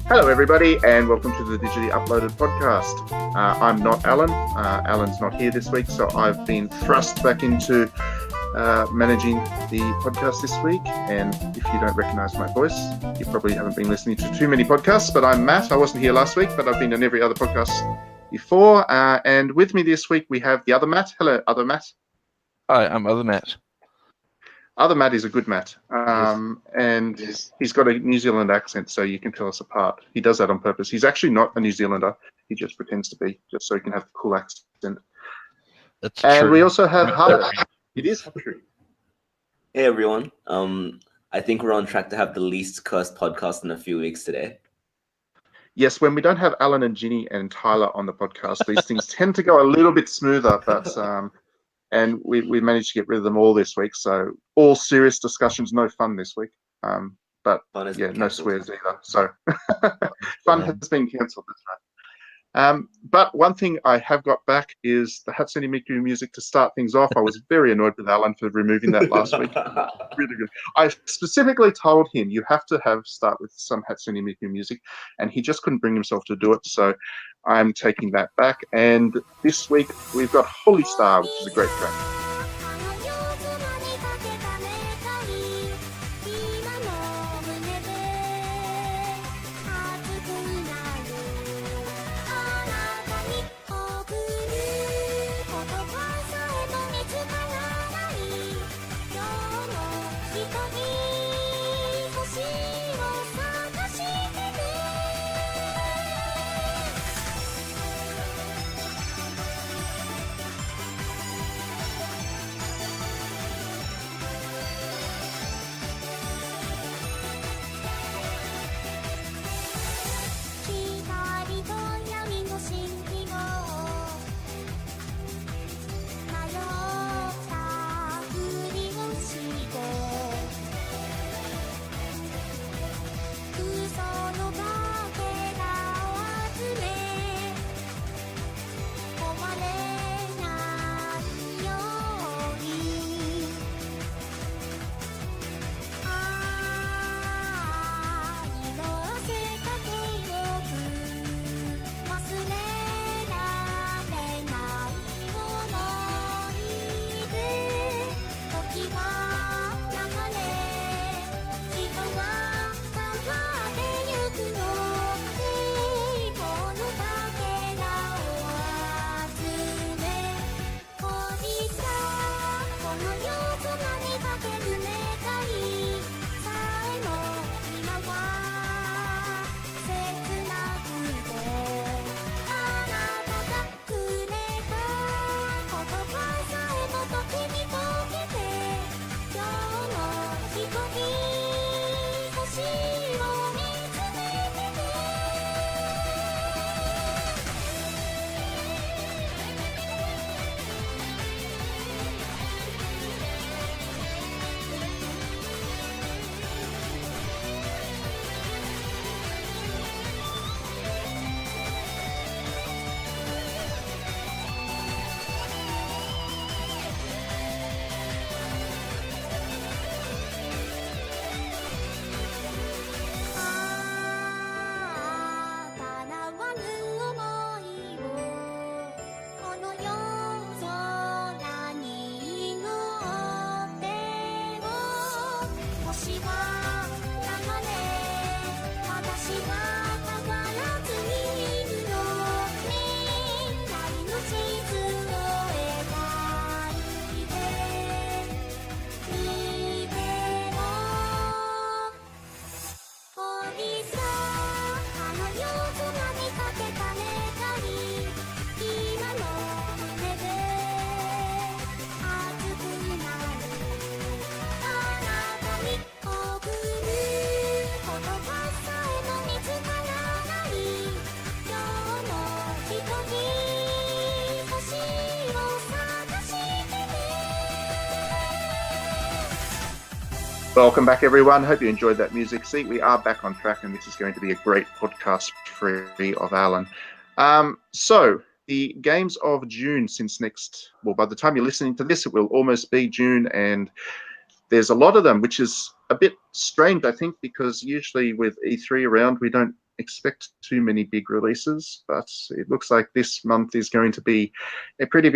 Hello, everybody, and welcome to the Digitally Uploaded podcast. I'm not Alan. Alan's not here this week, so I've been thrust back into managing the podcast this week. And if you don't recognize my voice, you probably haven't been listening to too many podcasts, but I'm Matt. I wasn't here last week, but I've been on every other podcast before. And with me this week, we have the other Matt. Hello, other Matt. Hi, I'm other Matt. Other Matt is a good Matt, Yes. and Yes. he's got a New Zealand accent, so you can tell us apart. He does that on purpose. He's actually not a New Zealander. He just pretends to be, just so he can have the cool accent. That's And true. we also have Hyrule. It is true. Hey everyone. I think we're on track to have the least cursed podcast in a few weeks today. Yes, when we don't have Alan and Ginny and Tyler on the podcast, these things tend to go a little bit smoother, but and we managed to get rid of them all this week. So all serious discussions, no fun this week. But Fun has yeah, been no cancelled. swears either. So fun has been cancelled. That's right. But one thing I have got back is the Hatsune Miku music to start things off. I was very annoyed with Alan for removing that last week. Really good. I specifically told him you have to start with some Hatsune Miku music, and he just couldn't bring himself to do it. So I'm taking that back. And this week we've got Holy Star, which is a great track. 'Welcome back, everyone. Hope you enjoyed that music. See, we are back on track, and this is going to be a great podcast free of Alan. So, the games of June by the time you're listening to this, it will almost be June, and there's a lot of them, which is a bit strange, I think, because usually with E3 around, we don't expect too many big releases, but it looks like this month is going to be a pretty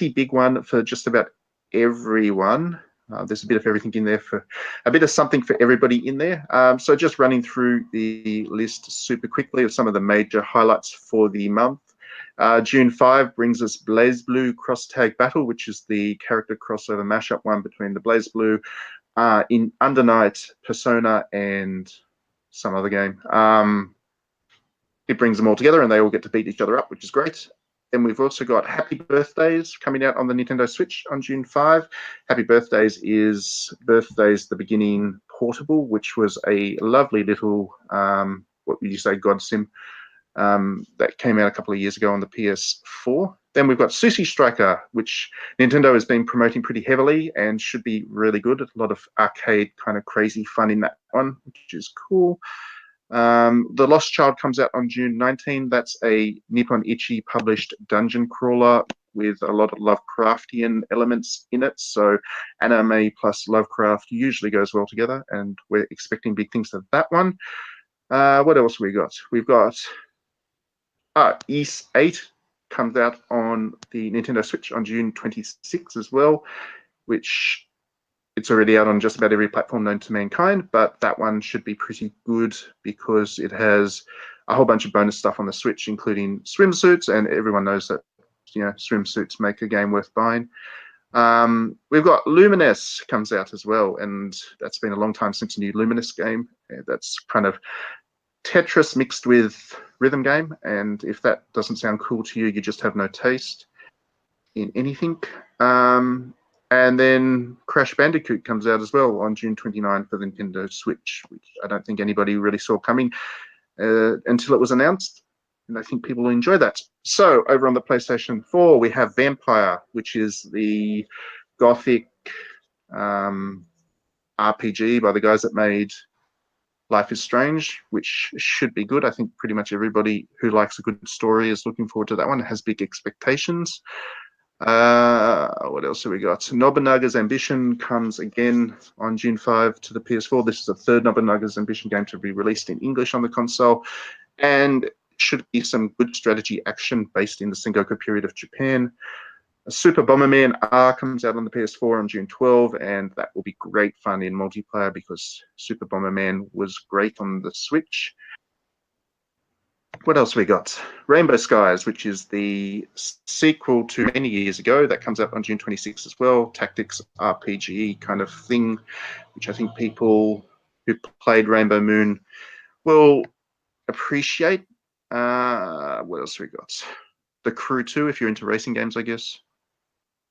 big one for just about everyone. There's a bit of everything in there, for a bit of something for everybody in there. So just running through the list super quickly of some of the major highlights for the month. June 5 brings us BlazBlue Cross Tag Battle, which is the character crossover mashup one between the BlazBlue, in Under Night, Persona, and some other game. It brings them all together and they all get to beat each other up, which is great. Then we've also got Happy Birthdays coming out on the Nintendo Switch on June 5. Happy Birthdays is Birthdays the Beginning Portable, which was a lovely little, what would you say, God Sim, that came out a couple of years ago on the PS4. Then we've got Sushi Striker, which Nintendo has been promoting pretty heavily and should be really good. A lot of arcade kind of crazy fun in that one, which is cool. The Lost Child comes out on June 19. That's a Nippon Ichi published dungeon crawler with a lot of Lovecraftian elements in it. So anime plus Lovecraft usually goes well together, and we're expecting big things of that one. What else we got? We've got Ys 8 comes out on the Nintendo Switch on June 26 as well, which it's already out on just about every platform known to mankind, but that one should be pretty good because it has a whole bunch of bonus stuff on the Switch, including swimsuits, and everyone knows that, you know, swimsuits make a game worth buying. We've got Luminous comes out as well, and that's been a long time since a new Luminous game. That's kind of Tetris mixed with rhythm game, and if that doesn't sound cool to you, you just have no taste in anything. And then Crash Bandicoot comes out as well on June 29 for the Nintendo Switch, which I don't think anybody really saw coming until it was announced, and I think people will enjoy that. So over on the PlayStation 4, we have Vampire, which is the gothic RPG by the guys that made Life is Strange, which should be good. I think pretty much everybody who likes a good story is looking forward to that one, has big expectations. What else have we got? Nobunaga's Ambition comes again on June 5 to the PS4. This is the third Nobunaga's Ambition game to be released in English on the console, and should be some good strategy action based in the Sengoku period of Japan. Super Bomberman R comes out on the PS4 on June 12, and that will be great fun in multiplayer because Super Bomberman was great on the Switch. What else we got? Rainbow Skies, which is the sequel to many years ago. That comes out on June 26 as well. Tactics RPG kind of thing, which I think people who played Rainbow Moon will appreciate. What else we got? The Crew 2, if you're into racing games, I guess.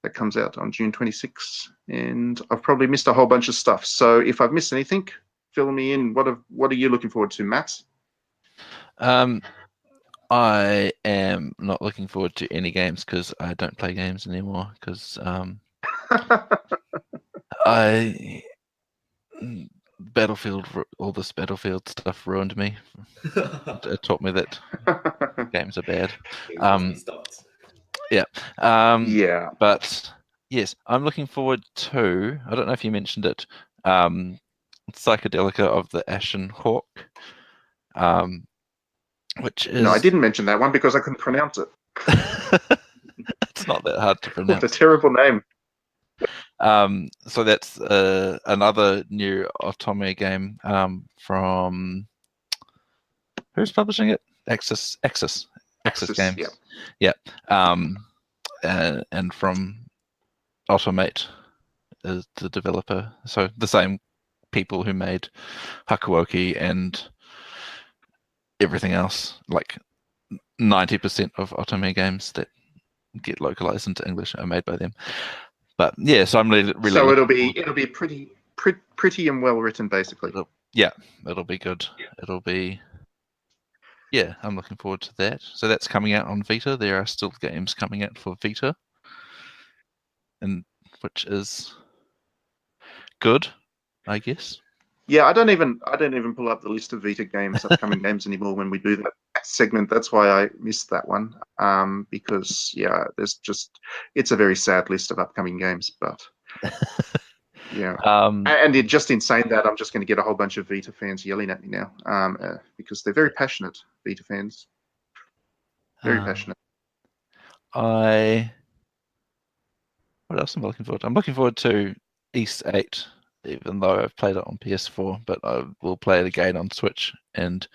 That comes out on June 26. And I've probably missed a whole bunch of stuff. So if I've missed anything, fill me in. What are you looking forward to, Matt? I am not looking forward to any games because I don't play games anymore because all this Battlefield stuff ruined me. It taught me that games are bad. Yeah. Yeah. But yes, I'm looking forward to, I don't know if you mentioned it, Psychedelica of the Ashen Hawk. Which is... No, I didn't mention that one because I couldn't pronounce it. It's not that hard to pronounce. It's a terrible name. So that's another new Otome game from... Who's publishing it? Axis Games. Yeah. And from Automate is the developer. So the same people who made Hakuoki and everything else, like 90% of Otome games that get localized into English are made by them. But yeah, so I'm really so it'll be pretty and well written, basically. It'll be good. It'll be, yeah, I'm looking forward to that. So that's coming out on Vita. There are still games coming out for Vita, and which is good, I guess. Yeah, I don't even pull up the list of Vita games, upcoming games anymore when we do that segment. That's why I missed that one. Because it's a very sad list of upcoming games. But Yeah. Um, And just in saying that, I'm just going to get a whole bunch of Vita fans yelling at me now, because they're very passionate, Vita fans. Very passionate. What else am I looking forward to? I'm looking forward to East 8, even though I've played it on PS4, but I will play it again on Switch and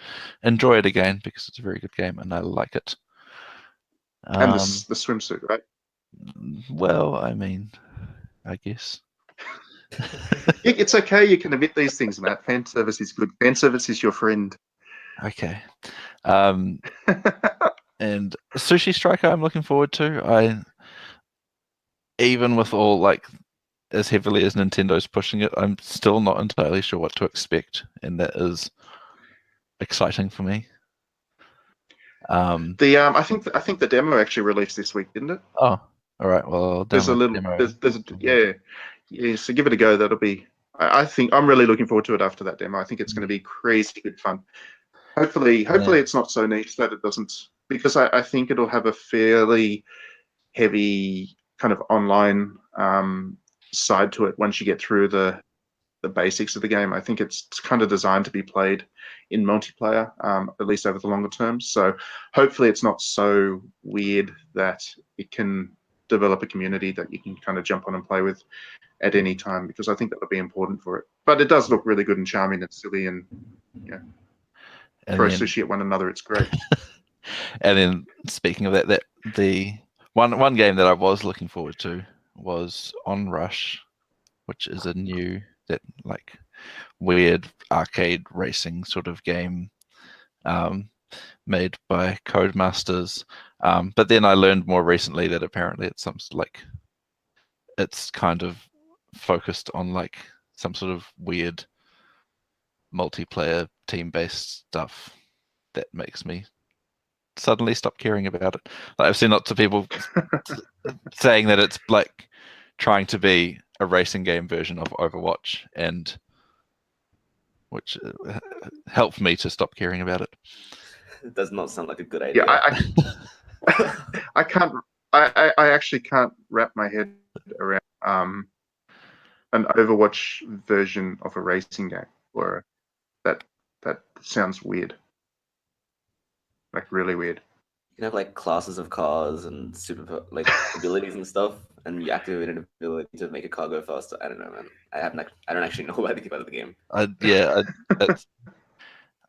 enjoy it again because it's a very good game and I like it. And the swimsuit, right? Well, I mean, I guess. It's okay. You can admit these things, Matt. Fan service is good. Fan service is your friend. Okay. And Sushi Striker, I'm looking forward to. Even with all like as heavily as Nintendo's pushing it, I'm still not entirely sure what to expect, and that is exciting for me. I think the demo actually released this week, didn't it? Oh, all right. Well, there's a little demo. Yeah. So give it a go. That'll be. I think I'm really looking forward to it after that demo. I think it's going to be crazy good fun. Hopefully it's not so niche that it doesn't, because I think it'll have a fairly heavy kind of online side to it once you get through the basics of the game. I think it's kind of designed to be played in multiplayer, at least over the longer term. So hopefully it's not so weird that it can develop a community that you can kind of jump on and play with at any time, because I think that would be important for it. But it does look really good and charming and silly, and throw sushi at one another. It's great. And then speaking of that the one game that I was looking forward to was Onrush, which is a new like weird arcade racing sort of game made by Codemasters. But then I learned more recently that apparently it's it's kind of focused on like some sort of weird multiplayer team-based stuff that makes me suddenly stop caring about it. Like, I've seen lots of people saying that it's like trying to be a racing game version of Overwatch, and which helped me to stop caring about it. It does not sound like a good idea. Yeah, I can't. I actually can't wrap my head around an Overwatch version of a racing game, or that sounds weird, like really weird. You can have like classes of cars and super like abilities and stuff, and you activate an ability to make a car go faster. I don't know, man. I don't actually know anything about the game. I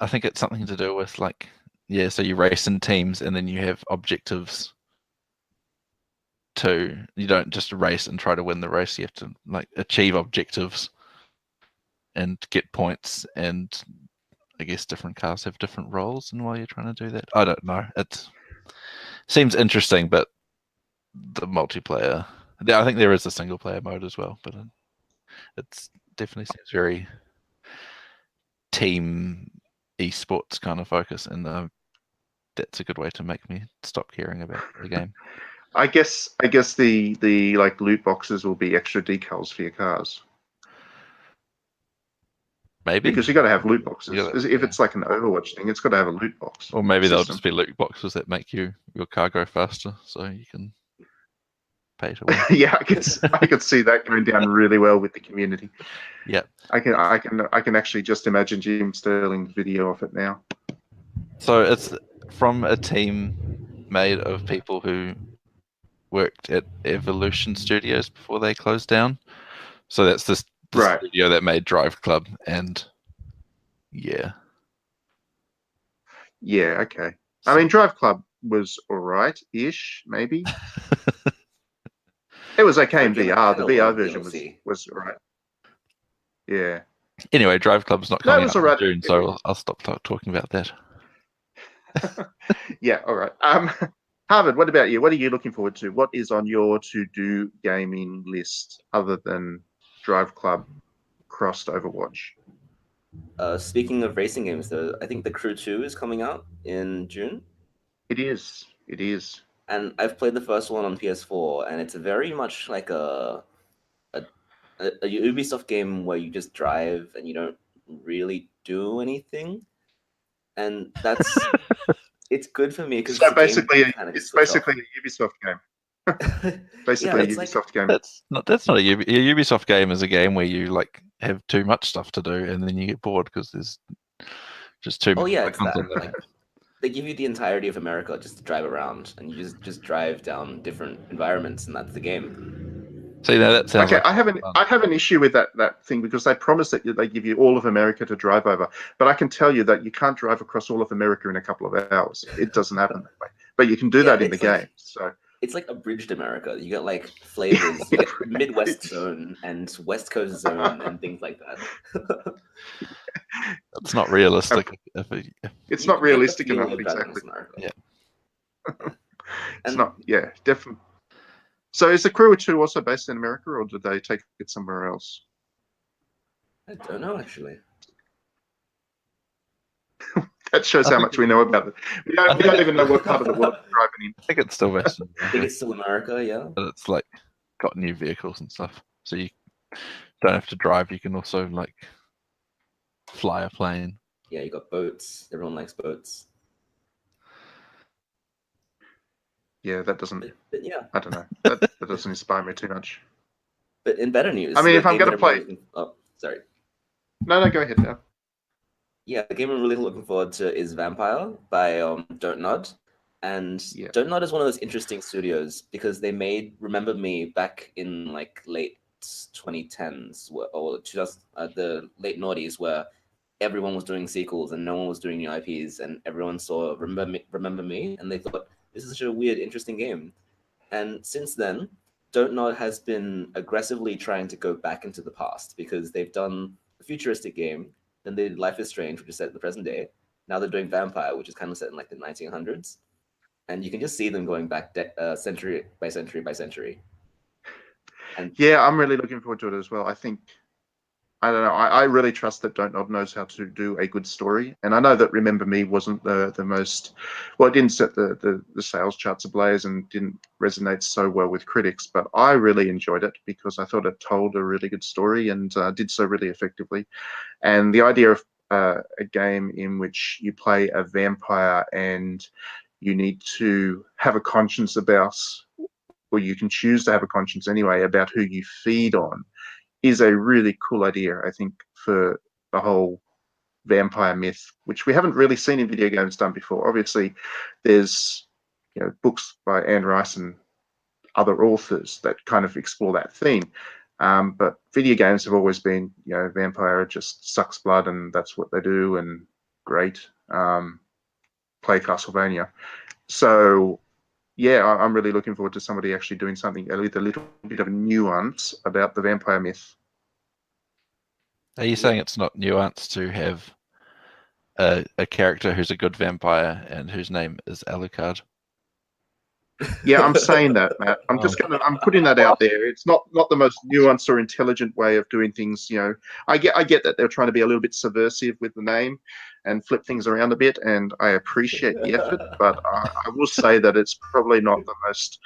think it's something to do with like, so you race in teams and then you have objectives too. You don't just race and try to win the race. You have to like achieve objectives and get points, and I guess different cars have different roles, and while you're trying to do that, I don't know. It seems interesting, but the multiplayer, I think there is a single player mode as well, but it's definitely seems very team esports kind of focus, and that's a good way to make me stop caring about the game. I guess the like loot boxes will be extra decals for your cars. Maybe, because you got to have loot boxes. If it's like an Overwatch thing, it's got to have a loot box. Or maybe they'll just be loot boxes that make your car go faster, so you can pay to win. Yeah, I could see that going down really well with the community. Yeah, I can actually just imagine Jim Sterling's video of it now. So it's from a team made of people who worked at Evolution Studios before they closed down. So that's the studio that made Drive Club, and yeah, okay. I mean, Drive Club was alright-ish, maybe. It was okay in VR. The VR version was alright. Yeah. Anyway, Drive Club's not coming out in June, so I'll stop talking about that. Yeah, all right. Harvard, what about you? What are you looking forward to? What is on your to-do gaming list other than Drive Club crossed Overwatch? Speaking of racing games, though, I think The Crew 2 is coming out in June. It is. And I've played the first one on PS4, and it's very much like a Ubisoft game where you just drive and you don't really do anything. And that's it's good for me because so basically it's basically a Ubisoft game. Basically, a it's like Ubisoft game. That's not a Ubisoft game is a game where you like have too much stuff to do and then you get bored because there's just too many yeah, it's icons that. on there. Like, they give you the entirety of America just to drive around, and you just drive down different environments, and that's the game. See, now that sounds Okay, like I have an issue with that thing because they promise that they give you all of America to drive over, but I can tell you that you can't drive across all of America in a couple of hours. It doesn't happen that way. But you can do that in the game. So it's like abridged America. You get like flavors. You get Midwest zone and West Coast zone and things like that. it's not realistic. It's not realistic enough, America. exactly. Yeah. It's not, yeah, definitely. So is the Crew 2 also based in America, or did they take it somewhere else? I don't know, actually. That shows how much we know about it. We don't even know what part of the world we're driving in. I think it's still Western. I think it's still America, yeah. But it's like got new vehicles and stuff, so you don't have to drive. You can also like fly a plane. Yeah, you got boats. Everyone likes boats. Yeah, that doesn't. But yeah, I don't know. That doesn't inspire me too much. but in better news, I mean, if I'm going to play, oh, sorry. No, go ahead now. Yeah, the game I'm really looking forward to is Vampire by Don't Nod. And Yeah. Don't Nod is one of those interesting studios because they made Remember Me back in like late 2010s or 2000, the late noughties, where everyone was doing sequels and no one was doing new IPs, and everyone saw Remember Me, and they thought, this is such a weird, interesting game. And since then, Don't Nod has been aggressively trying to go back into the past because they've done a futuristic game, then they did Life is Strange, which is set in the present day. Now they're doing Vampire, which is kind of set in like the 1900s. And you can just see them going back century by century by century. And yeah, I'm really looking forward to it as well. I think, I don't know, I really trust that Don't Nod knows how to do a good story. And I know that Remember Me wasn't the most, well, it didn't set the sales charts ablaze and didn't resonate so well with critics, but I really enjoyed it because I thought it told a really good story and did so really effectively. And the idea of a game in which you play a vampire and you need to have a conscience about, or you can choose to have a conscience anyway, about who you feed on, is a really cool idea, I think, for the whole vampire myth, which we haven't really seen in video games done before. Obviously, there's books by Anne Rice and other authors that kind of explore that theme. But video games have always been, vampire just sucks blood and that's what they do, and great. Play Castlevania. So, yeah, I'm really looking forward to somebody actually doing something with a little bit of nuance about the vampire myth. Are you saying it's not nuanced to have a character who's a good vampire and whose name is Alucard? Yeah, I'm saying that, Matt. I'm putting that out there. It's not the most nuanced or intelligent way of doing things. I get that they're trying to be a little bit subversive with the name and flip things around a bit, and I appreciate the effort. But I will say that it's probably not the most.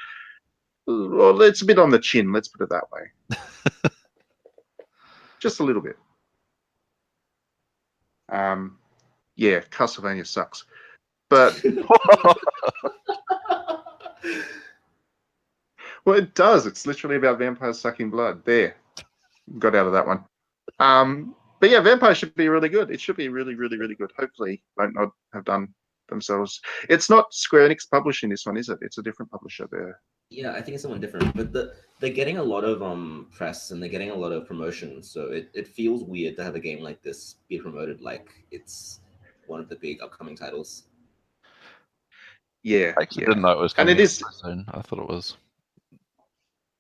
Well, it's a bit on the chin. Let's put it that way. Just a little bit. Yeah, Castlevania sucks, but. Well, it does. It's literally about vampires sucking blood. There, got out of that one. But yeah, Vampire should be really good. It should be really, really, really good. Hopefully, Don't Nod have done themselves. It's not Square Enix publishing this one, is it? It's a different publisher there. Yeah, I think it's someone different. But they're getting a lot of press and they're getting a lot of promotion. So it feels weird to have a game like this be promoted like it's one of the big upcoming titles. Yeah, I actually didn't know it was coming and it is soon. I thought it was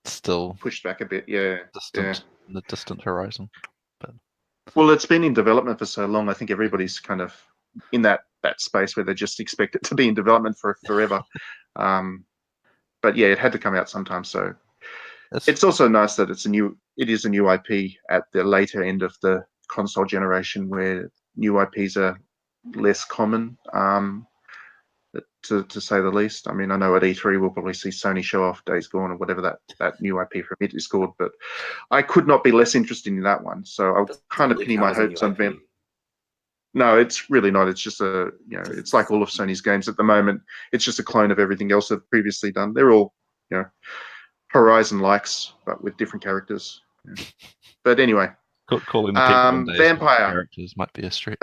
still pushed back a bit. Yeah, distant, in the distant horizon. But well, it's been in development for so long. I think everybody's kind of in that space where they just expect it to be in development for forever. But yeah, it had to come out sometime. So it's also nice that it is a new IP at the later end of the console generation, where new IPs are less common. To say the least. I mean, I know at E3 we'll probably see Sony show off Days Gone or whatever that new IP from it is called, but I could not be less interested in that one. So I'll kind of pin my hopes on Vamp. No, it's really not. It's just it's like all of Sony's games at the moment. It's just a clone of everything else they've previously done. They're all Horizon likes, but with different characters. Yeah. But anyway, Calling the people in days Vampire. characters might be a stretch.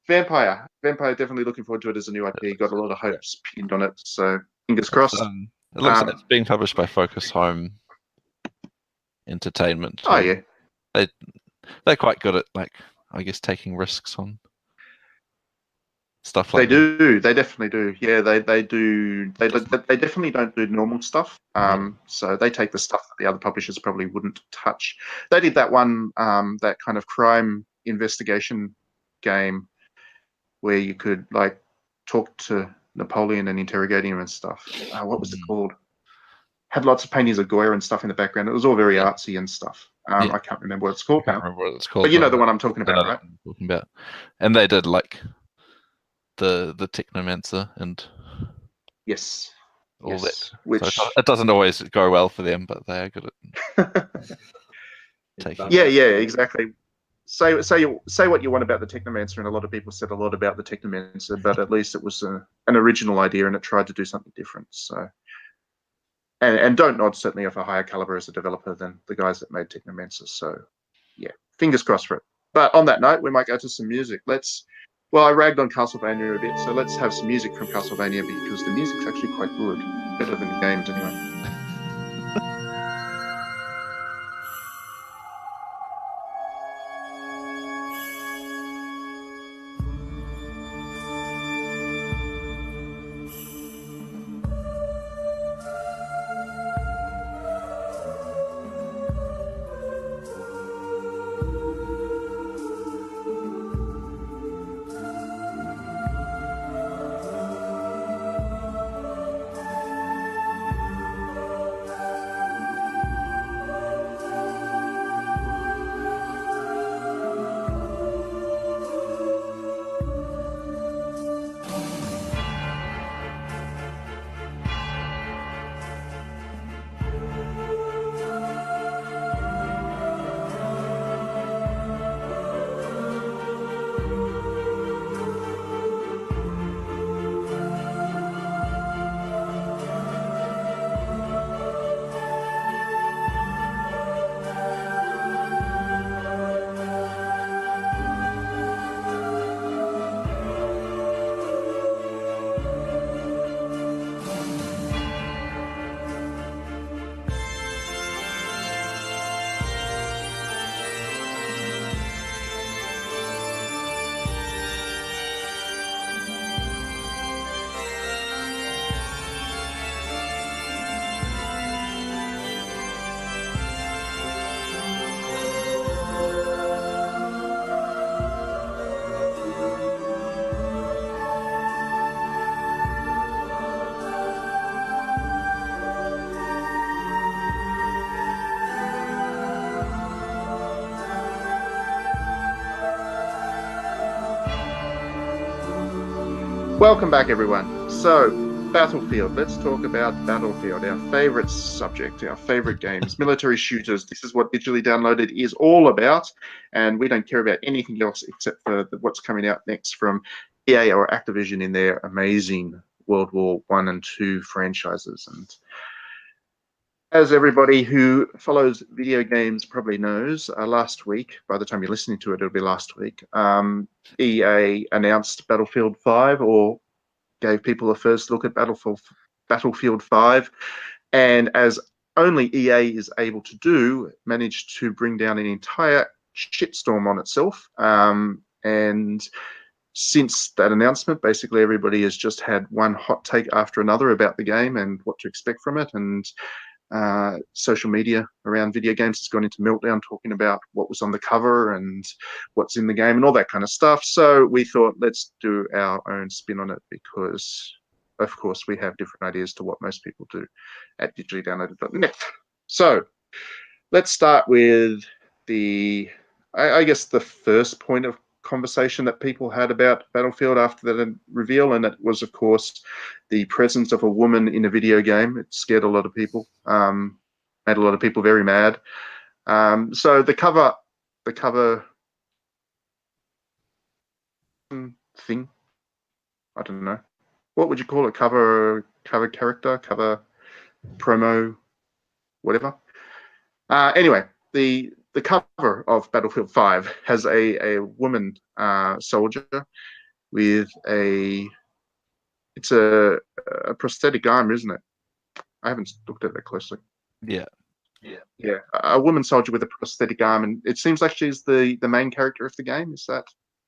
Vampire, definitely looking forward to it as a new IP. Got a lot of hopes pinned on it, so fingers crossed. It looks like it's being published by Focus Home Entertainment. Oh yeah, they're quite good at, like, I guess, taking risks on stuff they like that. do. They definitely do. Yeah, they do. They definitely don't do normal stuff. So they take the stuff that the other publishers probably wouldn't touch. They did that one, that kind of crime investigation game where you could like talk to Napoleon and interrogate him and stuff. What was it called? Had lots of paintings of Goya and stuff in the background. It was all very artsy and stuff. I can't remember what it's called now. But you know the one I'm talking about, right? Talking about. And they did like the Technomancer and yes, all that. Which so it doesn't always go well for them, but they are good at taking. Yeah, exactly. Say what you want about the Technomancer, and a lot of people said a lot about the Technomancer, but at least it was an original idea and it tried to do something different. So, and Don't Nod certainly of a higher caliber as a developer than the guys that made Technomancer. So, yeah, fingers crossed for it. But on that note, we might go to some music. Well, I ragged on Castlevania a bit, so let's have some music from Castlevania because the music's actually quite good, better than the games anyway. Welcome back, everyone. So, Battlefield. Let's talk about Battlefield, our favorite subject, our favorite games, military shooters. This is what Digitally Downloaded is all about, and we don't care about anything else except for what's coming out next from EA or Activision in their amazing World War I and II franchises. And as everybody who follows video games probably knows, last week, by the time you're listening to it, it'll be last week, EA announced Battlefield 5, or gave people a first look at Battlefield 5, and as only EA is able to do, managed to bring down an entire shitstorm on itself. And since that announcement, basically everybody has just had one hot take after another about the game and what to expect from it. And social media around video games has gone into meltdown, talking about what was on the cover and what's in the game and all that kind of stuff. So we thought, let's do our own spin on it, because of course we have different ideas to what most people do at digitallydownloaded.net. So let's start with I guess the first point of conversation that people had about Battlefield after the reveal, and it was, of course, the presence of a woman in a video game. It scared a lot of people, made a lot of people very mad. So the cover thing, I don't know. what would you call it? Cover character, cover promo, whatever. Anyway, the cover of Battlefield 5 has a woman soldier with it's a prosthetic arm, isn't it? I haven't looked at that closely. Yeah. Yeah, a woman soldier with a prosthetic arm, and it seems like she's the main character of the game. Is that,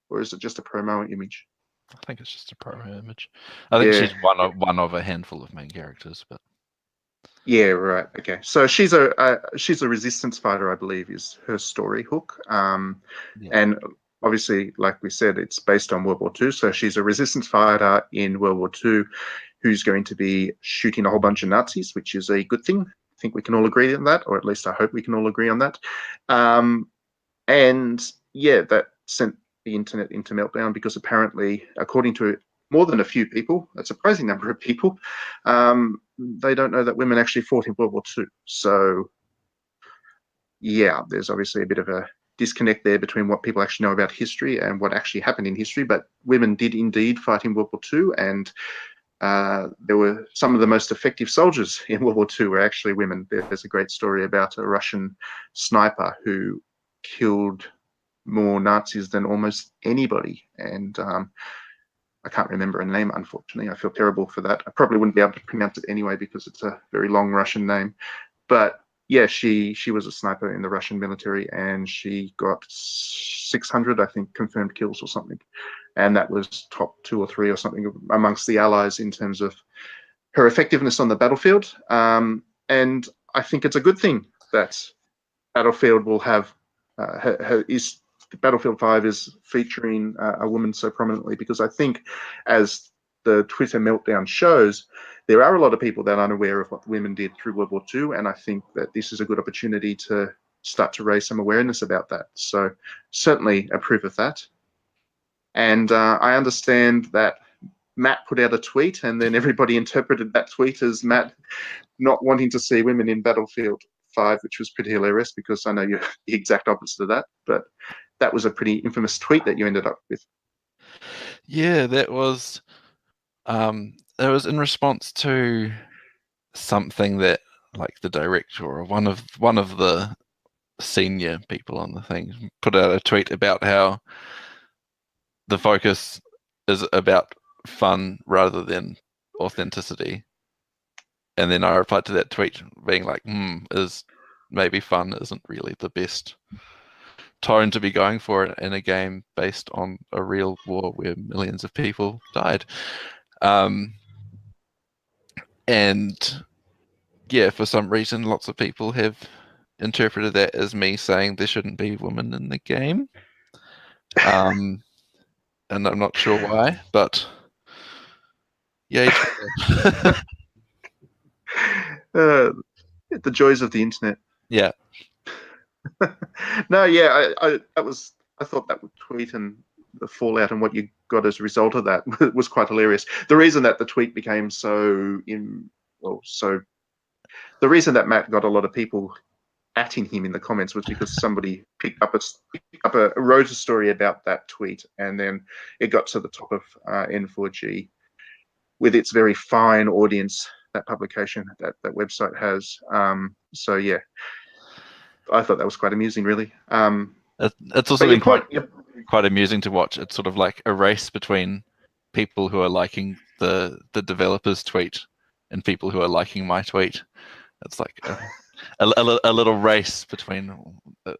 or is it just a promo image? I think it's just a promo image. I think Yeah. she's one of a handful of main characters, but Yeah, right. Okay, so she's a resistance fighter, I believe, is her story hook. And obviously, like we said, it's based on World War II. So she's a resistance fighter in World War II who's going to be shooting a whole bunch of Nazis, which is a good thing. I think we can all agree on that, or at least I hope we can all agree on that. And yeah, that sent the internet into meltdown because apparently, according to more than a few people, a surprising number of people, they don't know that women actually fought in World War II. So yeah, there's obviously a bit of a disconnect there between what people actually know about history and what actually happened in history. But women did indeed fight in World War II, and there were some of the most effective soldiers in World War II were actually women. There's a great story about a Russian sniper who killed more Nazis than almost anybody. And I can't remember her name, unfortunately. I feel terrible for that. I probably wouldn't be able to pronounce it anyway because it's a very long Russian name. But yeah, she was a sniper in the Russian military, and she got 600, I think, confirmed kills or something. And that was top 2 or 3 or something amongst the Allies in terms of her effectiveness on the battlefield. And I think it's a good thing that Battlefield will have Battlefield 5 is featuring a woman so prominently, because I think, as the Twitter meltdown shows, there are a lot of people that aren't aware of what women did through World War II, and I think that this is a good opportunity to start to raise some awareness about that. So certainly approve of that. And I understand that Matt put out a tweet, and then everybody interpreted that tweet as Matt not wanting to see women in Battlefield 5, which was pretty hilarious because I know you're the exact opposite of that, but that was a pretty infamous tweet that you ended up with. Yeah, that was it was in response to something that, like, the director or one of the senior people on the thing put out a tweet about how the focus is about fun rather than authenticity. And then I replied to that tweet being like, is maybe fun isn't really the best tone to be going for in a game based on a real war where millions of people died. And yeah, for some reason, lots of people have interpreted that as me saying there shouldn't be women in the game. And I'm not sure why, but yeah. The joys of the internet. Yeah. No, yeah, I thought that tweet and the fallout and what you got as a result of that was quite hilarious. The reason that the tweet became the reason that Matt got a lot of people atting him in the comments was because somebody picked up wrote a story about that tweet, and then it got to the top of N4G with its very fine audience that publication, that website has. So yeah, I thought that was quite amusing, really. It's also been quite amusing to watch. It's sort of like a race between people who are liking the developer's tweet and people who are liking my tweet. It's like a little race between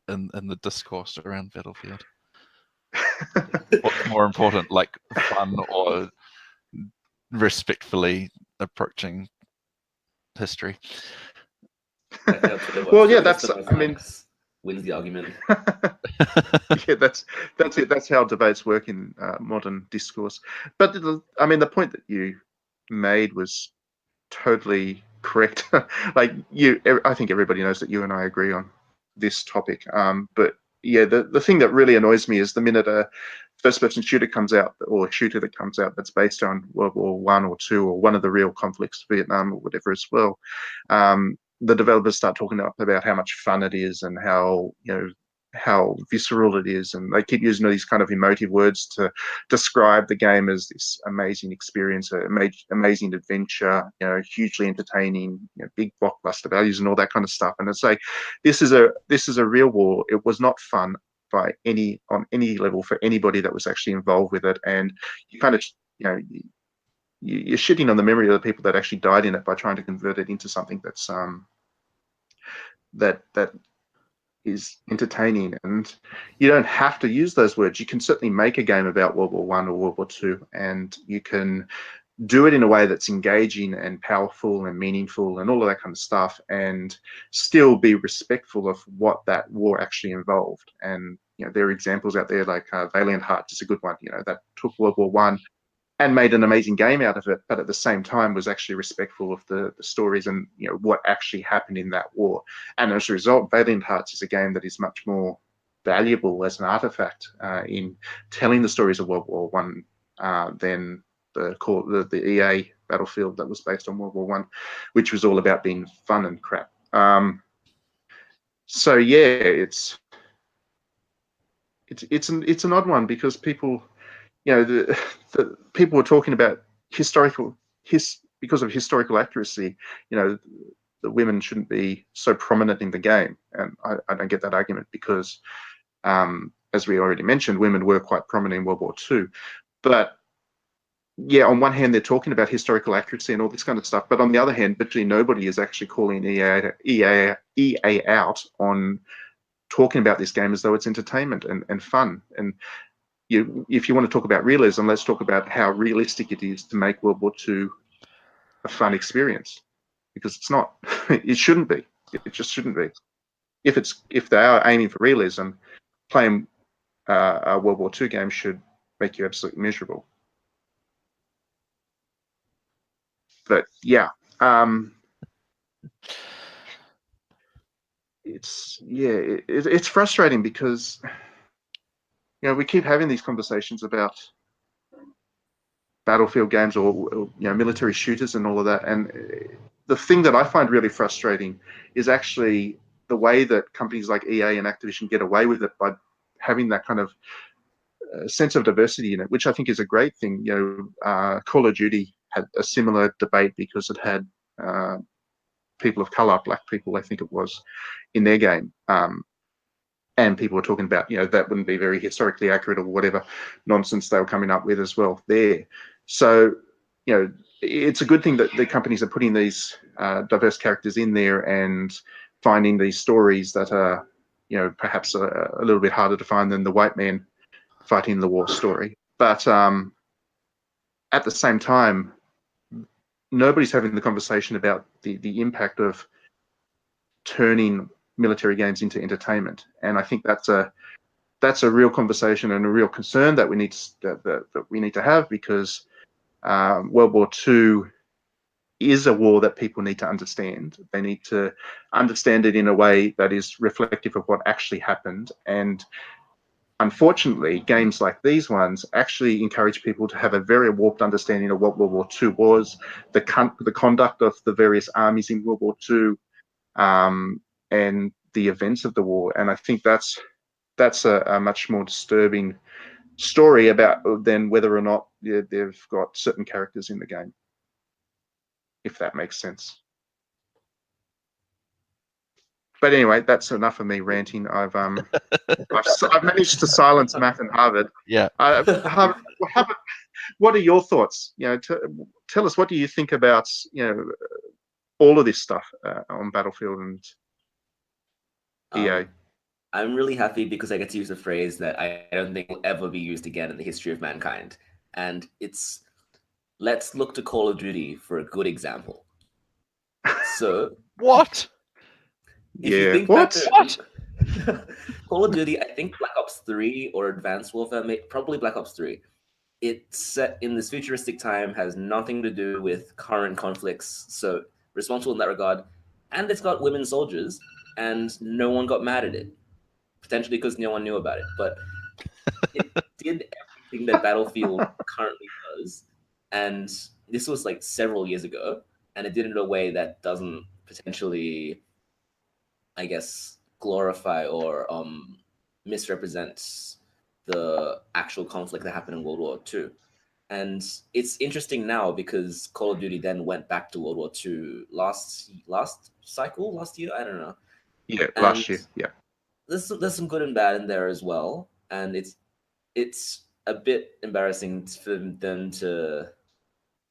in the discourse around Battlefield. What's more important, like fun or respectfully approaching history? Well, yeah, that's. I mean, wins the argument. Yeah, that's it. That's how debates work in modern discourse. But I mean, the point that you made was totally correct. Like I think everybody knows that you and I agree on this topic. But yeah, the thing that really annoys me is the minute a first-person shooter comes out, or a shooter that comes out that's based on World War I or II or one of the real conflicts, Vietnam or whatever as well, the developers start talking up about how much fun it is and how how visceral it is, and they keep using all these kind of emotive words to describe the game as this amazing experience, amazing adventure, hugely entertaining, big blockbuster values and all that kind of stuff. And it's like, this is a real war. It was not fun on any level for anybody that was actually involved with it, and you kind of you're shitting on the memory of the people that actually died in it by trying to convert it into something that's that is entertaining. And you don't have to use those words. You can certainly make a game about World War I or World War II, and you can do it in a way that's engaging and powerful and meaningful and all of that kind of stuff, and still be respectful of what that war actually involved. And there are examples out there like Valiant Hearts is a good one, that took World War I and made an amazing game out of it, but at the same time was actually respectful of the stories and what actually happened in that war. And as a result, Valiant Hearts is a game that is much more valuable as an artifact in telling the stories of World War I than the EA Battlefield that was based on World War I, which was all about being fun and crap. So yeah, it's an odd one, because people, the people were talking about because of historical accuracy, the women shouldn't be so prominent in the game, and I don't get that argument, because as we already mentioned, women were quite prominent in World War II. But yeah, on one hand, they're talking about historical accuracy and all this kind of stuff, but on the other hand, virtually nobody is actually calling EA out on talking about this game as though it's entertainment and fun. And if you want to talk about realism, let's talk about how realistic it is to make World War II a fun experience, because it's not. It shouldn't be. It just shouldn't be. If they are aiming for realism, playing a World War II game should make you absolutely miserable. But yeah, it's frustrating, because we keep having these conversations about battlefield games or military shooters and all of that, and the thing that I find really frustrating is actually the way that companies like EA and Activision get away with it by having that kind of sense of diversity in it, which I think is a great thing. Call of Duty had a similar debate because it had people of color, black people, I think it was, in their game. And people were talking about, that wouldn't be very historically accurate or whatever nonsense they were coming up with as well there. So, it's a good thing that the companies are putting these diverse characters in there and finding these stories that are, perhaps a little bit harder to find than the white man fighting the war story. But at the same time, nobody's having the conversation about the impact of turning military games into entertainment. And I think that's a real conversation and a real concern that we need to have, because World War II is a war that people need to understand. They need to understand it in a way that is reflective of what actually happened. And unfortunately, games like these ones actually encourage people to have a very warped understanding of what World War II was, the conduct of the various armies in World War II, and the events of the war. And I think that's a much more disturbing story than whether or not they've got certain characters in the game, if that makes sense. But anyway, that's enough of me ranting. I've managed to silence Matt and Harvard. Yeah. Harvard, what are your thoughts? Tell us, what do you think about all of this stuff on Battlefield and EA? I'm really happy because I get to use a phrase that I don't think will ever be used again in the history of mankind. And it's, let's look to Call of Duty for a good example. So what? If you think what? Call of Duty, I think Black Ops 3 or Advanced Warfare, probably Black Ops 3. It's set in this futuristic time, has nothing to do with current conflicts, so responsible in that regard. And it's got women soldiers, and no one got mad at it. Potentially because no one knew about it, but it did everything that Battlefield currently does. And this was like several years ago, and it did it in a way that doesn't potentially, I guess, glorify or misrepresents the actual conflict that happened in World War II. And it's interesting now because Call of Duty then went back to World War II last year, I don't know. Yeah, And last year. Yeah. There's some good and bad in there as well, and it's a bit embarrassing for them to,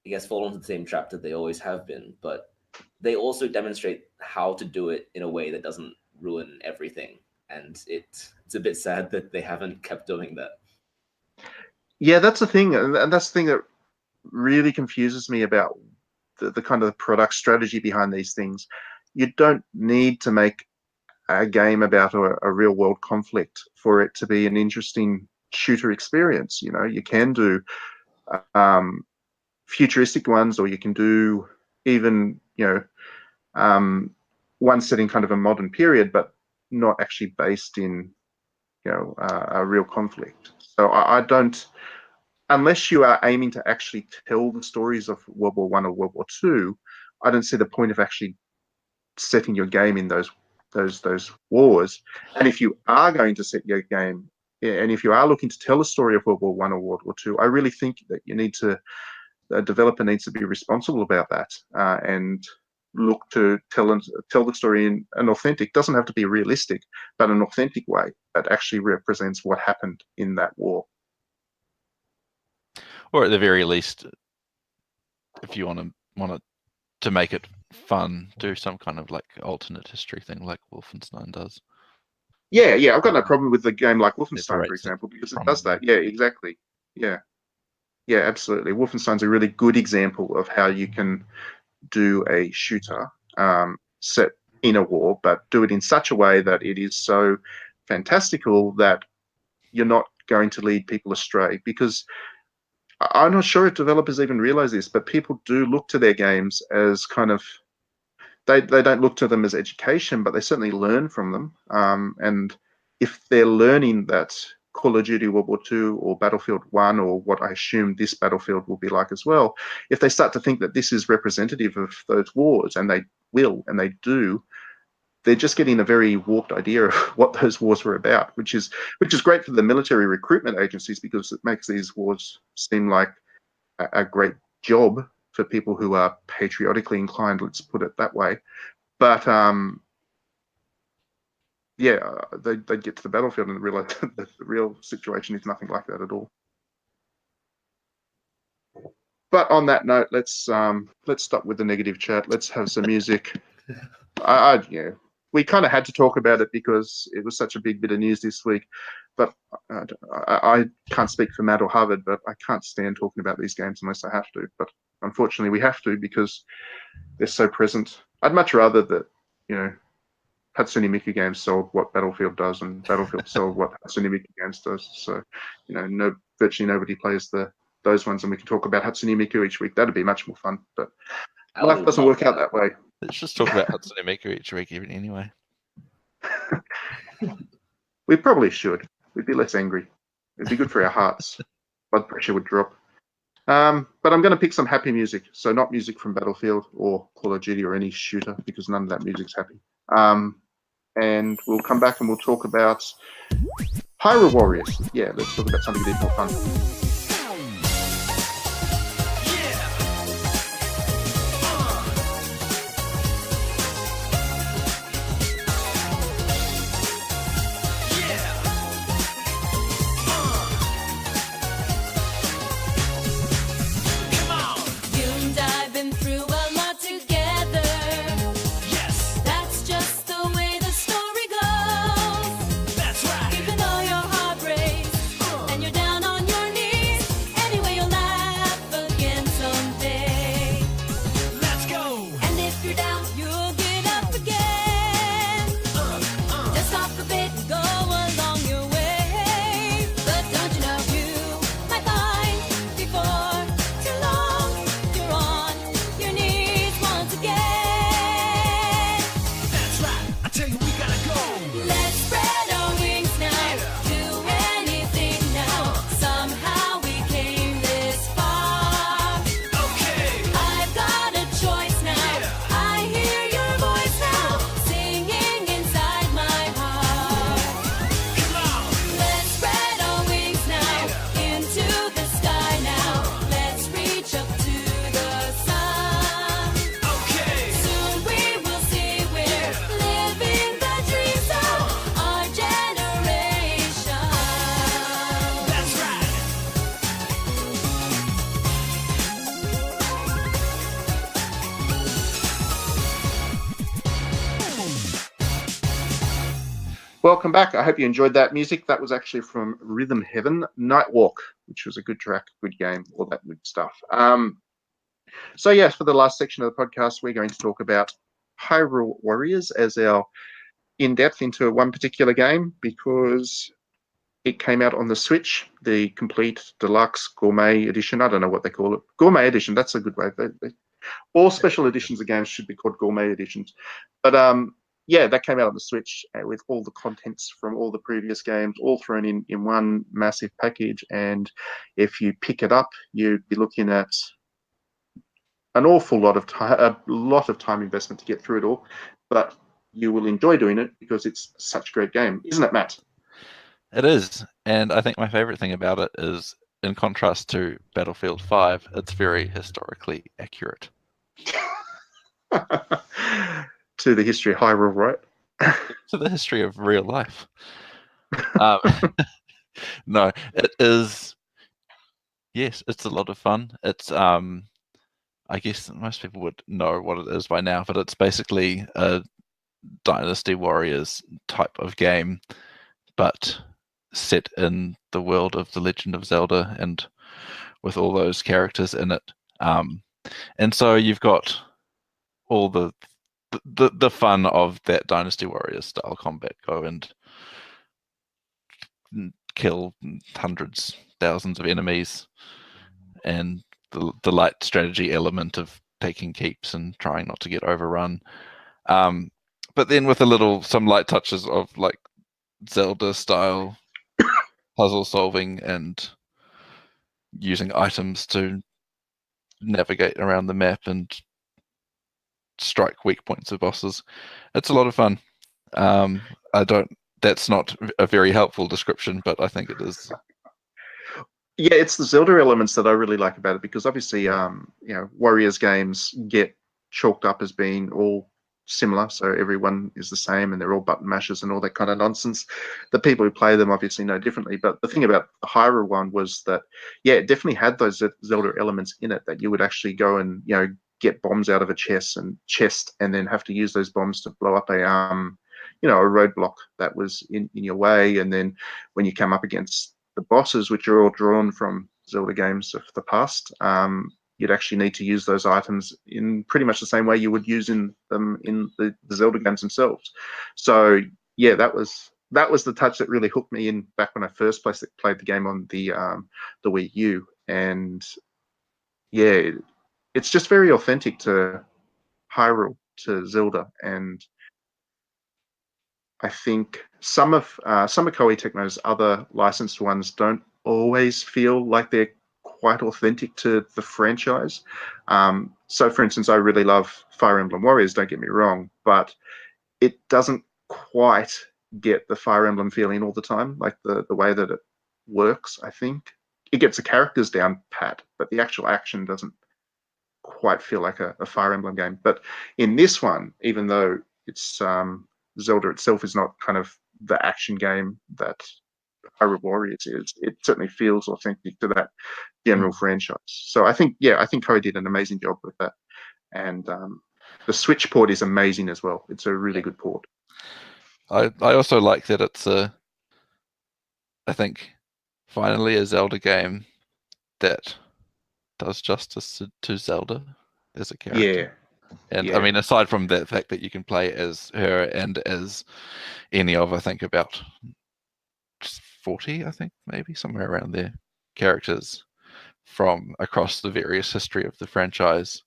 I guess, fall into the same trap that they always have been. But they also demonstrate how to do it in a way that doesn't ruin everything, and it's a bit sad that they haven't kept doing that. Yeah, that's the thing, and that's the thing that really confuses me about the kind of product strategy behind these things. You don't need to make a game about a real world conflict for it to be an interesting shooter experience. You know, you can do futuristic ones, or you can do even, one set in kind of a modern period, but not actually based in, a real conflict. So I don't, unless you are aiming to actually tell the stories of World War I or World War II, I don't see the point of actually setting your game in those wars. And if you are going to set your game, and if you are looking to tell a story of World War I or World War II, I really think that you need to, a developer needs to be responsible about that, and look to tell the story in an authentic, doesn't have to be realistic, but an authentic way that actually represents what happened in that war. Or at the very least, if you want to make it fun, do some kind of like alternate history thing like Wolfenstein does. Yeah, I've got no problem with the game like Wolfenstein, for example, because it does that. Yeah, exactly. Yeah, absolutely. Wolfenstein's a really good example of how you can do a shooter set in a war, but do it in such a way that it is so fantastical that you're not going to lead people astray. Because I'm not sure if developers even realize this, but people do look to their games as kind of, they don't look to them as education, but they certainly learn from them. And if they're learning that Call of Duty World War II or Battlefield 1, or what I assume this Battlefield will be like as well, if they start to think that this is representative of those wars, and they will, and they do, they're just getting a very warped idea of what those wars were about, which is great for the military recruitment agencies, because it makes these wars seem like a great job for people who are patriotically inclined, let's put it that way. But they get to the battlefield and realize that the real situation is nothing like that at all. But on that note, let's stop with the negative chat. Let's have some music. We kind of had to talk about it because it was such a big bit of news this week. But I can't speak for Matt or Harvard, but I can't stand talking about these games unless I have to. But unfortunately, we have to because they're so present. I'd much rather that, Hatsune Miku games sold what Battlefield does, and Battlefield sold what Hatsune Miku games does. So, virtually nobody plays those ones, and we can talk about Hatsune Miku each week. That'd be much more fun. But life doesn't work out that way. Let's just talk about Hatsune Miku each week anyway. We probably should. We'd be less angry. It'd be good for our hearts. Blood pressure would drop. But I'm going to pick some happy music. So not music from Battlefield or Call of Duty or any shooter, because none of that music's happy. And we'll come back and we'll talk about Hyrule Warriors. Yeah, let's talk about something a bit more fun. That's right. Even though your heart breaks and you're down on your knees. Welcome back. I hope you enjoyed that music. That was actually from Rhythm Heaven, Nightwalk, which was a good track, good game, all that good stuff. So yes, for the last section of the podcast, we're going to talk about Hyrule Warriors as our in-depth into one particular game, because it came out on the Switch, the complete deluxe gourmet edition. I don't know what they call it. Gourmet edition, that's a good way. All special editions of games should be called gourmet editions. But yeah, that came out on the Switch with all the contents from all the previous games, all thrown in one massive package. And if you pick it up, you'd be looking at an awful lot of time, investment to get through it all. But you will enjoy doing it because it's such a great game, isn't it, Matt? It is, and I think my favorite thing about it is, in contrast to Battlefield 5, it's very historically accurate. To the history of Hyrule, right? To the history of real life. No, it is. Yes, it's a lot of fun. It's I guess most people would know what it is by now, but it's basically a Dynasty Warriors type of game, but set in the world of The Legend of Zelda and with all those characters in it. And so you've got all the fun of that Dynasty Warriors style combat. Go and kill hundreds, thousands of enemies, and the light strategy element of taking keeps and trying not to get overrun. But then with some light touches of like Zelda style puzzle solving and using items to navigate around the map and strike weak points of bosses. It's a lot of fun. That's not a very helpful description, but I think it is. Yeah, it's the Zelda elements that I really like about it, because obviously, Warriors games get chalked up as being all similar, so everyone is the same and they're all button mashers and all that kind of nonsense. The people who play them obviously know differently, but the thing about the Hyrule one was that, yeah, it definitely had those Zelda elements in it, that you would actually go and get bombs out of a chest and then have to use those bombs to blow up a roadblock that was in your way. And then when you come up against the bosses, which are all drawn from Zelda games of the past, you'd actually need to use those items in pretty much the same way you would use them in the Zelda games themselves. So yeah, that was the touch that really hooked me in back when I first played the game on the Wii U. And yeah, it's just very authentic to Hyrule, to Zelda. And I think some of Koei Tecmo's other licensed ones don't always feel like they're quite authentic to the franchise. So, for instance, I really love Fire Emblem Warriors, don't get me wrong, but it doesn't quite get the Fire Emblem feeling all the time, like the way that it works. I think it gets the characters down pat, but the actual action doesn't quite feel like a Fire Emblem game. But in this one, even though it's Zelda itself is not kind of the action game that Hyrule Warriors is, it certainly feels authentic to that general franchise. So I think Koei did an amazing job with that. And the Switch port is amazing as well. It's a really good port. I also like that it's I think finally a Zelda game that does justice to Zelda as a character. Yeah. And yeah. I mean, aside from the fact that you can play as her and as any of, I think, about 40, I think, maybe somewhere around there, characters from across the various history of the franchise,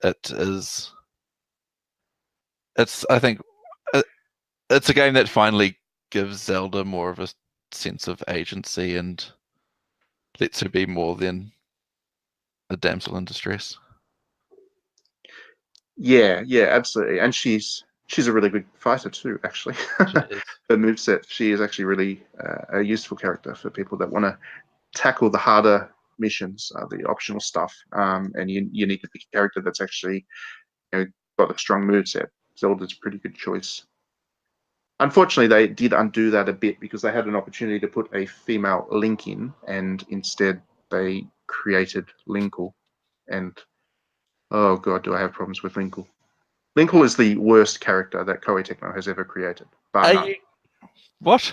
I think, it's a game that finally gives Zelda more of a sense of agency and lets her be more than a damsel in distress. Yeah, absolutely. And she's a really good fighter too, actually. Her moveset, she is actually really a useful character for people that want to tackle the harder missions, the optional stuff. And you need to pick a character that's actually got a strong moveset. Zelda's a pretty good choice. Unfortunately, they did undo that a bit because they had an opportunity to put a female Link in, and instead they created Linkle. And oh god, do I have problems with Linkle. Linkle is the worst character that Koei Tecmo has ever created. What?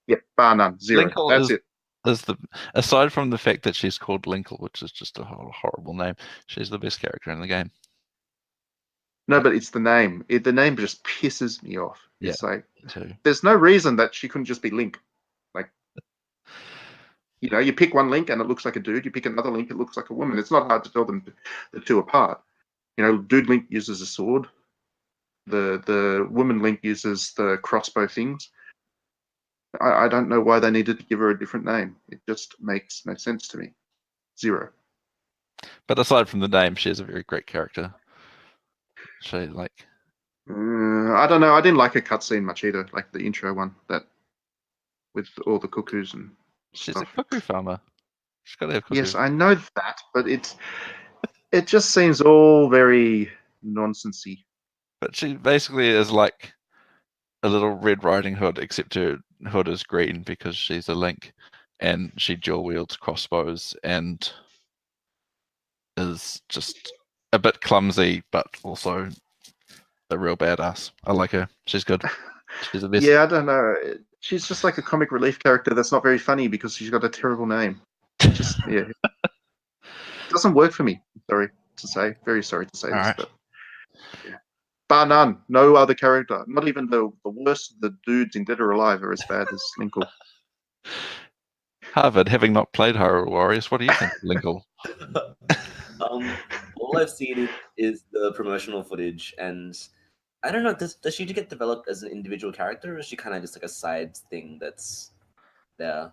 Yep, bar none, 0. Linkle That's it. is the aside from the fact that she's called Linkle, which is just a horrible name, she's the best character in the game. No, but it's the name. The name just pisses me off. It's like Too. there's no reason that she couldn't just be Link. Like, you pick one Link and it looks like a dude. You pick another Link, it looks like a woman. It's not hard to tell them the two apart. Dude Link uses a sword. The woman Link uses the crossbow things. I don't know why they needed to give her a different name. It just makes no sense to me. 0. But aside from the name, she is a very great character. She I don't know. I didn't like her cutscene much either. Like the intro one, that with all the cuckoos and she's stuff. a cuckoo farmer. She's got to have cuckoos. Yes, I know that, but it just seems all very nonsensy. But she basically is like a little Red Riding Hood, except her hood is green because she's a Link, and she dual wields crossbows and is just a bit clumsy, but also a real badass. I like her. She's good. She's the best. Yeah, I don't know. She's just like a comic relief character that's not very funny because she's got a terrible name. Just it doesn't work for me. Sorry to say. Very sorry to say this, right. but yeah. Bar none. No other character. Not even the worst of the dudes in Dead or Alive are as bad as Linkle. Harvard, having not played Hyrule Warriors, what do you think of Linkle? All I've seen is the promotional footage, and I don't know. Does she get developed as an individual character, or is she kind of just like a side thing that's there?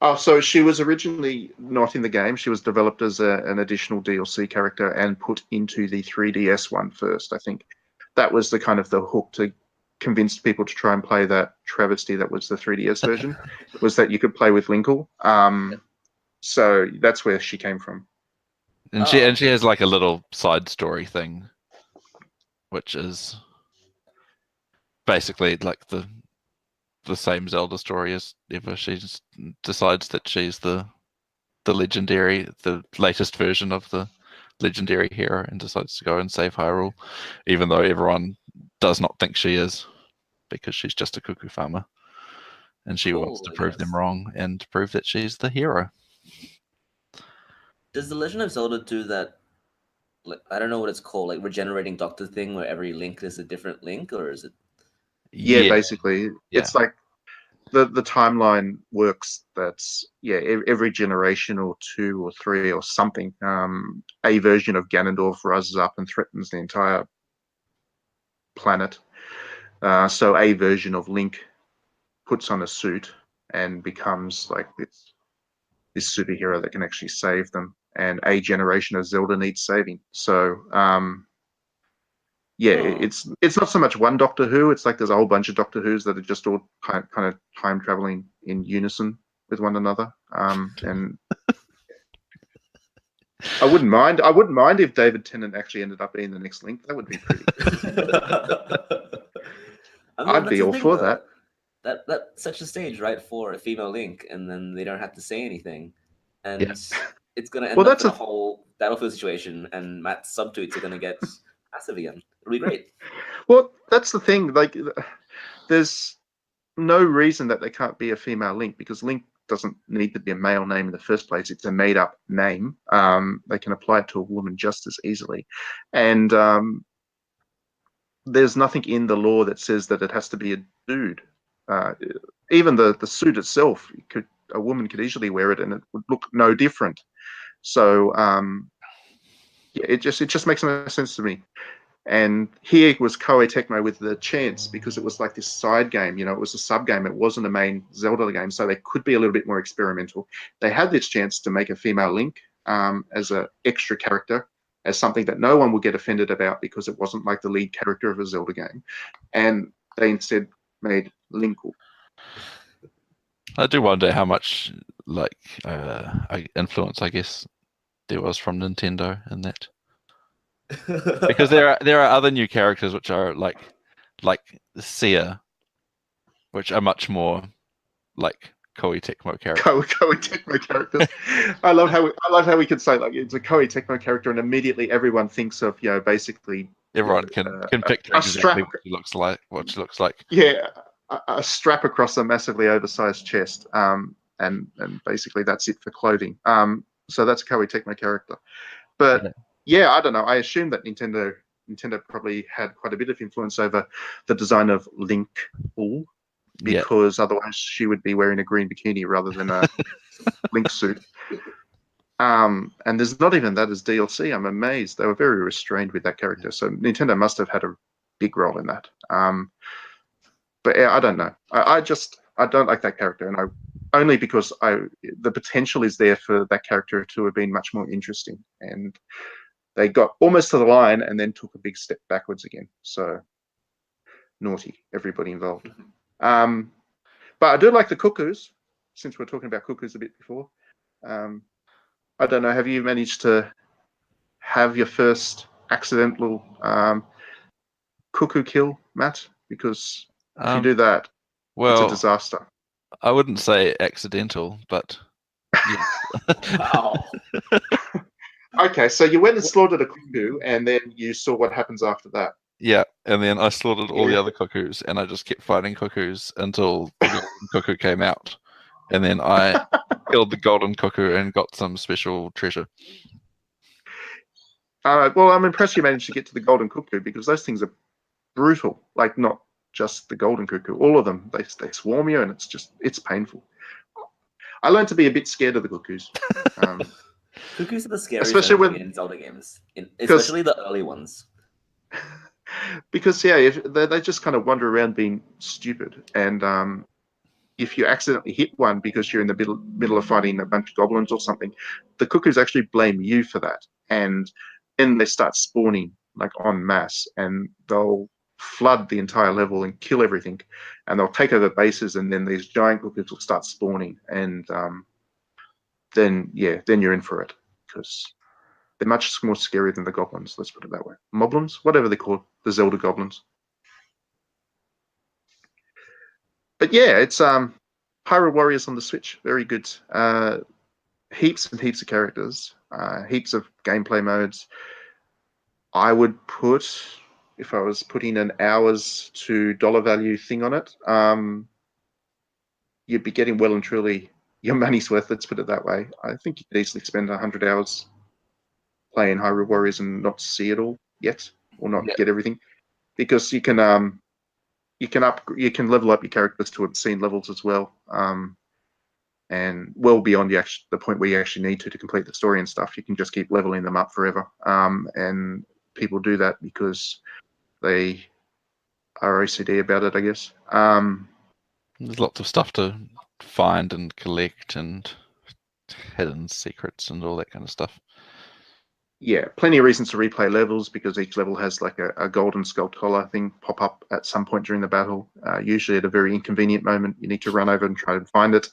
Oh, so she was originally not in the game. She was developed as an additional DLC character and put into the 3DS one first. I think that was the kind of the hook to convince people to try and play that travesty that was the 3DS version, was that you could play with Linkle. So that's where she came from. And she has like a little side story thing, which is basically like the same Zelda story as ever. She just decides that she's the latest version of the legendary hero, and decides to go and save Hyrule, even though everyone does not think she is, because she's just a cuckoo farmer, and she wants to prove them wrong and prove that she's the hero. Does The Legend of Zelda do that? Like, I don't know what it's called, like regenerating Doctor thing, where every Link is a different Link, or is it? Yeah, basically, it's like the timeline works. That's every generation or 2 or 3 or something. A version of Ganondorf rises up and threatens the entire planet. So a version of Link puts on a suit and becomes like this superhero that can actually save them. And a generation of Zelda needs saving. So it's not so much one Doctor Who. It's like there's a whole bunch of Doctor Who's that are just all kind of time traveling in unison with one another. And I wouldn't mind. I wouldn't mind if David Tennant actually ended up being the next Link. That would be pretty good. I'd be all for that. That sets the stage, right, for a female Link, and then they don't have to say anything, and it's going to end up in a whole battlefield situation, and Matt's subtweets are going to get massive again. It'll be great. Well, that's the thing. Like, there's no reason that they can't be a female Link, because Link doesn't need to be a male name in the first place. It's a made-up name. They can apply it to a woman just as easily, and there's nothing in the law that says that it has to be a dude. Even the suit itself, a woman could easily wear it and it would look no different. So it just makes no sense to me. And here was Koei Tecmo with the chance, because it was like this side game, it was a sub game. It wasn't a main Zelda game, so they could be a little bit more experimental. They had this chance to make a female Link as an extra character, as something that no one would get offended about, because it wasn't like the lead character of a Zelda game. And they instead made Linkle. I do wonder how much influence, I guess, there was from Nintendo in that, because there are other new characters which are like Sia, which are much more like Koei Tecmo characters. Koei Tecmo characters. I love how we can say like it's a Koei Tecmo character, and immediately everyone thinks of basically everyone can picture exactly what she looks like. Yeah, a strap across a massively oversized chest, and basically that's it for clothing. So that's a Koei Tecmo character. But yeah, I don't know. I assume that Nintendo probably had quite a bit of influence over the design of Link Pool, because otherwise she would be wearing a green bikini rather than a Link suit. And there's not even that as DLC. I'm amazed. They were very restrained with that character. So Nintendo must have had a big role in that. But yeah, I don't know. I don't like that character, and only because the potential is there for that character to have been much more interesting, and they got almost to the line and then took a big step backwards again. So naughty, everybody involved. But I do like the cuckoos, since we're talking about cuckoos a bit before. I don't know, have you managed to have your first accidental cuckoo kill, Matt? Because if you do that, it's a disaster. I wouldn't say accidental, but yeah. Wow. Okay, so you went and slaughtered a cuckoo, and then you saw what happens after that. Yeah, and then I slaughtered all the other cuckoos, and I just kept fighting cuckoos until the golden cuckoo came out. And then I killed the golden cuckoo and got some special treasure. Well, I'm impressed you managed to get to the golden cuckoo, because those things are brutal. Like, not just the golden cuckoo, all of them. They swarm you, and it's painful. I learned to be a bit scared of the cuckoos. Cuckoos are the scariest especially in Zelda games, especially the early ones. Because if they just kind of wander around being stupid, and if you accidentally hit one because you're in the middle of fighting a bunch of goblins or something, the cuckoos actually blame you for that, and then they start spawning like en masse, and they'll flood the entire level and kill everything, and they'll take over bases, and then these giant cuckoos will start spawning, and then you're in for it, because they're much more scary than the goblins, let's put it that way. Moblins, whatever they're called, the Zelda goblins. But yeah, it's Hyrule Warriors on the Switch, very good. Heaps and heaps of characters, heaps of gameplay modes. I would put, if I was putting an hours to dollar value thing on it, you'd be getting well and truly your money's worth, let's put it that way. I think you could easily spend 100 hours playing Hyrule Warriors and not see it all yet, or not get everything, because you can level up your characters to obscene levels as well, and well beyond the point where you actually need to complete the story and stuff. You can just keep leveling them up forever, and people do that because they are OCD about it, I guess. There's lots of stuff to find and collect, and hidden secrets and all that kind of stuff. Yeah, plenty of reasons to replay levels, because each level has like a golden skull collar thing pop up at some point during the battle, usually at a very inconvenient moment. You need to run over and try to find it,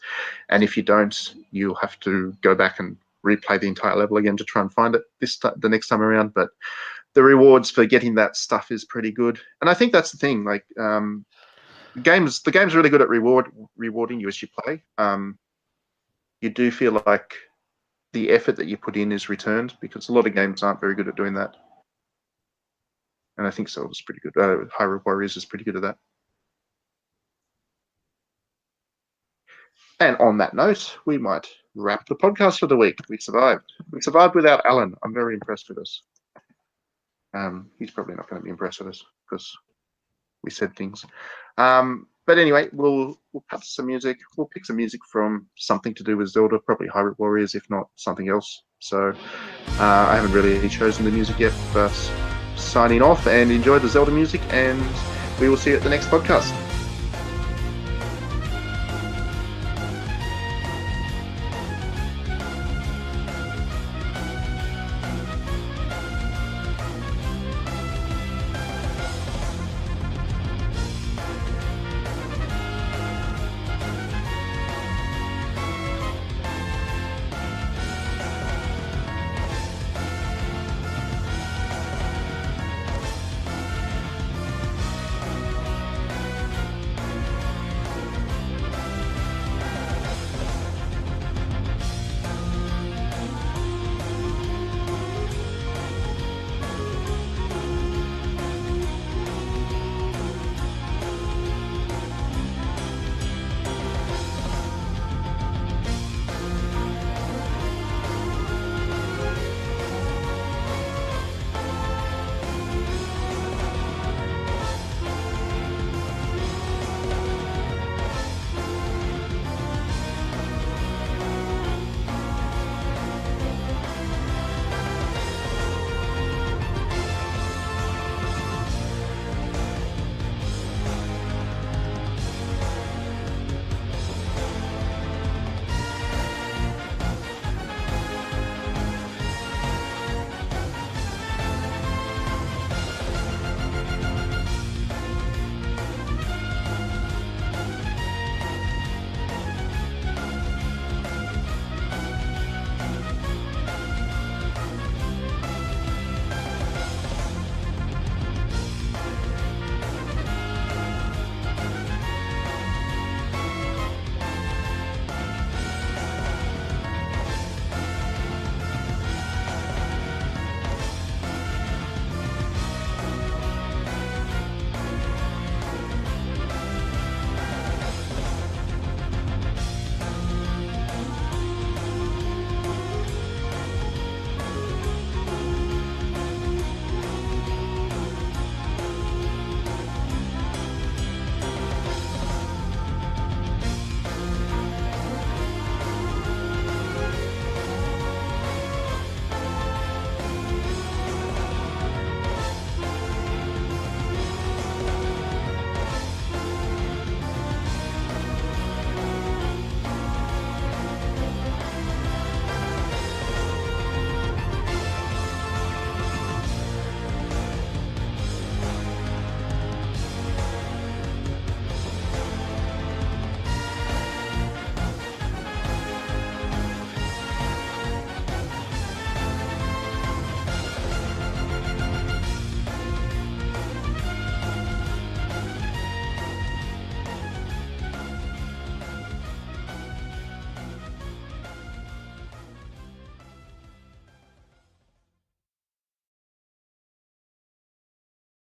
and if you don't, you'll have to go back and replay the entire level again to try and find it the next time around. But the rewards for getting that stuff is pretty good, and I think that's the thing. Like, the game's really good at rewarding you as you play. You do feel like the effort that you put in is returned, because a lot of games aren't very good at doing that. And I think Zelda's pretty good. Hyrule Warriors is pretty good at that. And on that note, we might wrap the podcast for the week. We survived. We survived without Alan. I'm very impressed with us. He's probably not going to be impressed with us, because we said things. But anyway, we'll cut to some music. We'll pick some music from something to do with Zelda, probably Hyrule Warriors, if not something else. So I haven't really chosen the music yet, but signing off, and enjoy the Zelda music, and we will see you at the next podcast.